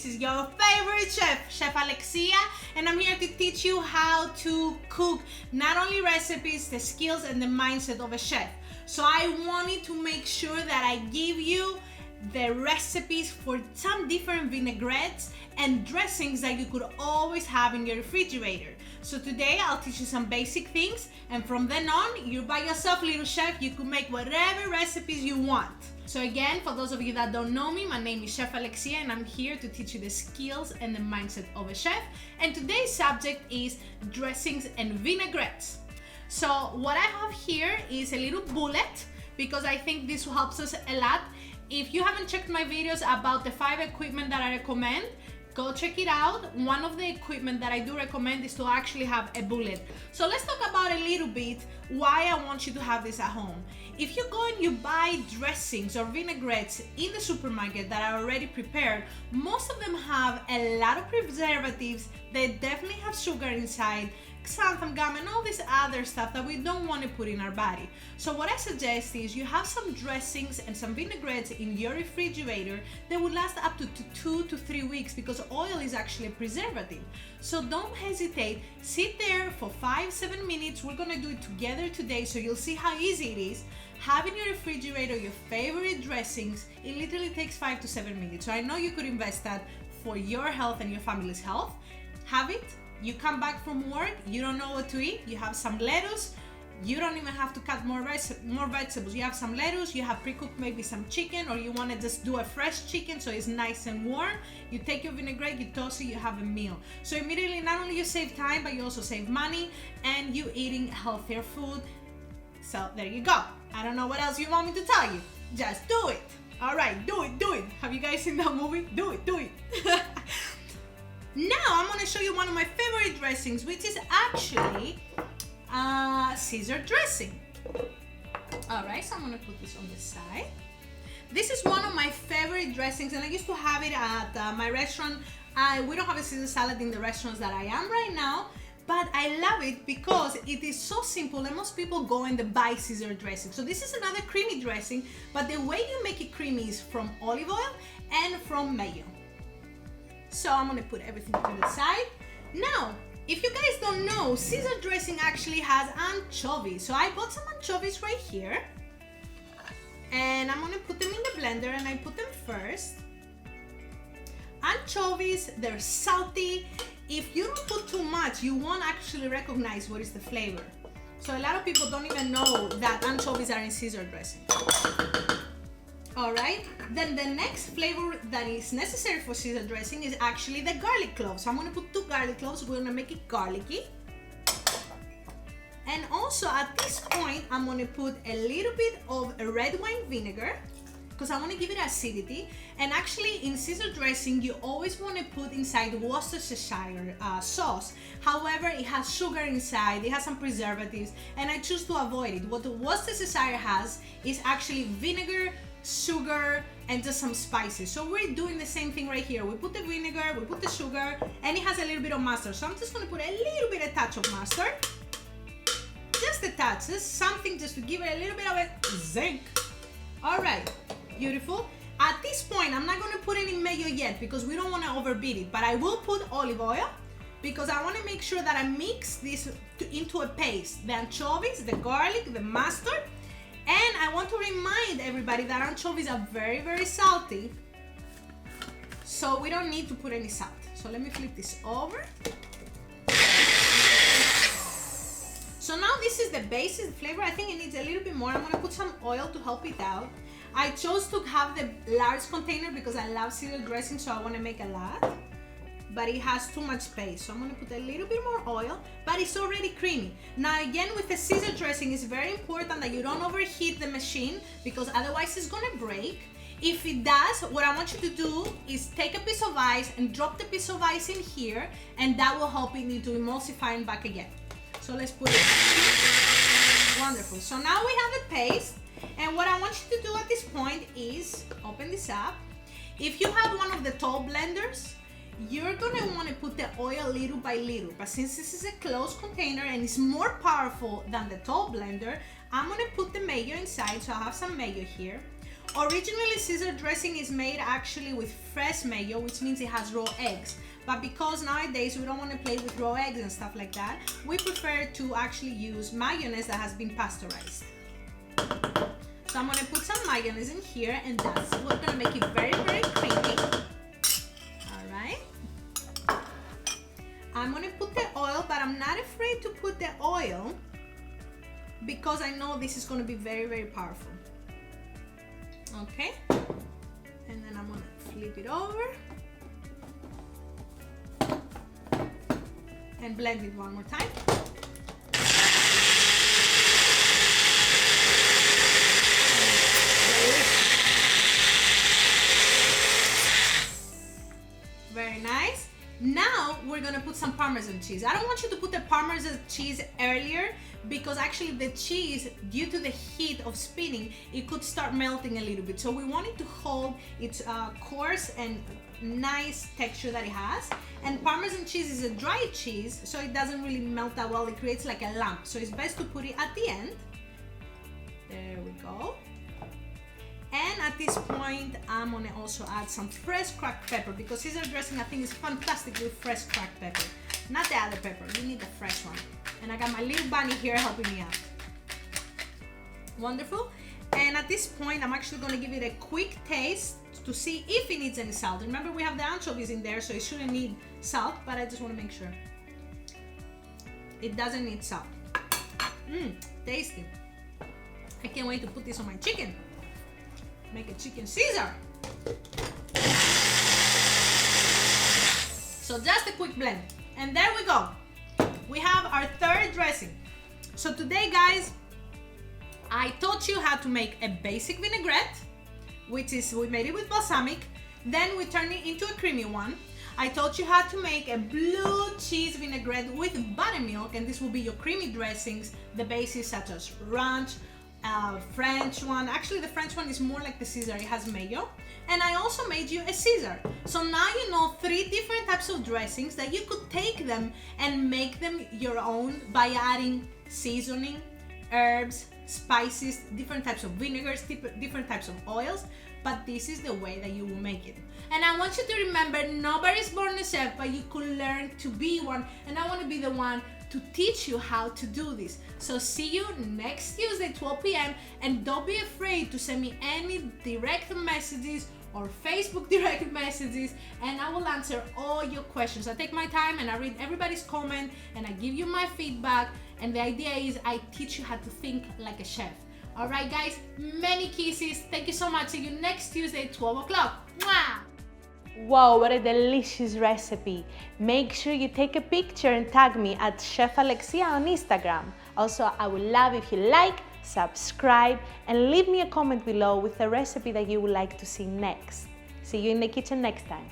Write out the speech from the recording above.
This is your favorite chef, Chef Alexia, and I'm here to teach you how to cook not only recipes, the skills and the mindset of a chef. So I wanted to make sure that I give you the recipes for some different vinaigrettes and dressings that you could always have in your refrigerator. So today I'll teach you some basic things, and from then on, you're by yourself, little chef. You can make whatever recipes you want. So again, for those of you that don't know me, my name is Chef Alexia, and I'm here to teach you the skills and the mindset of a chef. And today's subject is dressings and vinaigrettes. So what I have here is a little bullet, because I think this helps us a lot. If you haven't checked my videos about the 5 equipment that I recommend, go check it out. One of the equipment that I do recommend is to actually have a bullet. So let's talk about a little bit why I want you to have this at home. If you go and you buy dressings or vinaigrettes in the supermarket that are already prepared, most of them have a lot of preservatives. They definitely have sugar inside, xanthan gum, and all this other stuff that we don't want to put in our body. So what I suggest is you have some dressings and some vinaigrettes in your refrigerator that will last up to 2 to 3 weeks, because oil is actually a preservative. So don't hesitate, sit there for 5-7 minutes. We're gonna do it together today, so you'll see how easy it is. Have in your refrigerator your favorite dressings. It literally takes 5 to 7 minutes. So I know you could invest that for your health and your family's health. Have it. You come back from work, you don't know what to eat, you have some lettuce, you don't even have to cut more vegetables. You have some lettuce, you have pre-cooked maybe some chicken, or you want to just do a fresh chicken so it's nice and warm. You take your vinaigrette, you toss it, you have a meal. So immediately, not only you save time, but you also save money, and you eating healthier food. So there you go. I don't know what else you want me to tell you. Just do it. All right, do it. Have you guys seen that movie? Do it. Now I'm going to show you one of my favorite dressings, which is actually Caesar dressing. Alright, so I'm going to put this on the side. This is one of my favorite dressings, and I used to have it at my restaurant. We don't have a Caesar salad in the restaurants that I am right now, but I love it because it is so simple, and most people go and they buy Caesar dressing. So this is another creamy dressing, but the way you make it creamy is from olive oil and from mayo. So I'm gonna put everything to the side. Now, if you guys don't know, Caesar dressing actually has anchovies. So I bought some anchovies right here, and I'm gonna put them in the blender, and I put them first. Anchovies, they're salty. If you don't put too much, you won't actually recognize what is the flavor. So a lot of people don't even know that anchovies are in Caesar dressing. Alright, then the next flavor that is necessary for Caesar dressing is actually the garlic cloves. So I'm going to put 2 garlic cloves. We're going to make it garlicky. And also at this point, I'm going to put a little bit of a red wine vinegar, because I want to give it acidity. And actually in Caesar dressing, you always want to put inside Worcestershire sauce. However, it has sugar inside, it has some preservatives, and I choose to avoid it. What the Worcestershire has is actually vinegar, sugar, and just some spices. So we're doing the same thing right here. We put the vinegar, we put the sugar, and it has a little bit of mustard. So I'm just going to put a little bit of touch of mustard. Just a touch, just something just to give it a little bit of a zing. Alright, beautiful. At this point, I'm not going to put any mayo yet because we don't want to overbeat it, but I will put olive oil because I want to make sure that I mix this into a paste. The anchovies, the garlic, the mustard. And I want to remind everybody that anchovies are very, very salty, so we don't need to put any salt. So let me flip this over. So now this is the base, the flavor. I think it needs a little bit more. I'm going to put some oil to help it out. I chose to have the large container because I love Caesar dressing, so I want to make a lot. But it has too much space, so I'm going to put a little bit more oil, but it's already creamy. Now again, with the Caesar dressing, it's very important that you don't overheat the machine, because otherwise it's going to break. If it does, what I want you to do is take a piece of ice and drop the piece of ice in here, and that will help it into emulsifying back again. So let's put it. Wonderful. So now we have a paste, and what I want you to do at this point is open this up. If you have one of the tall blenders, you're gonna want to put the oil little by little, but since this is a closed container and it's more powerful than the tall blender, I'm gonna put the mayo inside. So I have some mayo here. Originally, Caesar dressing is made actually with fresh mayo, which means it has raw eggs. But because nowadays we don't want to play with raw eggs and stuff like that, we prefer to actually use mayonnaise that has been pasteurized. So I'm gonna put some mayonnaise in here, and that's what's gonna make it very, very creamy. All right. I'm gonna put the oil, but I'm not afraid to put the oil because I know this is gonna be very, very powerful. Okay. And then I'm gonna flip it over and blend it one more time. Very nice. Now we're gonna put some Parmesan cheese. I don't want you to put the Parmesan cheese earlier because actually the cheese, due to the heat of spinning, it could start melting a little bit. So we want it to hold its coarse and nice texture that it has. And Parmesan cheese is a dry cheese, so it doesn't really melt that well. It creates like a lump. So it's best to put it at the end. There we go. And at this point, I'm gonna also add some fresh cracked pepper because Caesar dressing, I think, is fantastic with fresh cracked pepper. Not the other pepper, you need the fresh one. And I got my little bunny here helping me out. Wonderful. And at this point, I'm actually gonna give it a quick taste to see if it needs any salt. Remember, we have the anchovies in there, so it shouldn't need salt, but I just wanna make sure. It doesn't need salt. Tasty. I can't wait to put this on my chicken. Make a chicken Caesar. So just a quick blend. And there we go. We have our third dressing. So today, guys, I taught you how to make a basic vinaigrette, which is, we made it with balsamic. Then we turned it into a creamy one. I taught you how to make a blue cheese vinaigrette with buttermilk, and this will be your creamy dressings, the bases such as ranch, French one. Actually, the French one is more like the Caesar, it has mayo. And I also made you a Caesar. So now you know 3 different types of dressings that you could take them and make them your own by adding seasoning, herbs, spices, different types of vinegars, different types of oils. But this is the way that you will make it. And I want you to remember, nobody's born a chef, but you could learn to be one. And I want to be the one to teach you how to do this. So see you next Tuesday, 12 p.m. And don't be afraid to send me any direct messages or Facebook direct messages, and I will answer all your questions. I take my time and I read everybody's comment and I give you my feedback. And the idea is I teach you how to think like a chef. All right, guys, many kisses. Thank you so much. See you next Tuesday, 12 o'clock. Mwah! Wow, what a delicious recipe. Make sure you take a picture and tag me at Chef Alexia on Instagram. Also, I would love if you like, subscribe, and leave me a comment below with a recipe that you would like to see next. See you in the kitchen next time.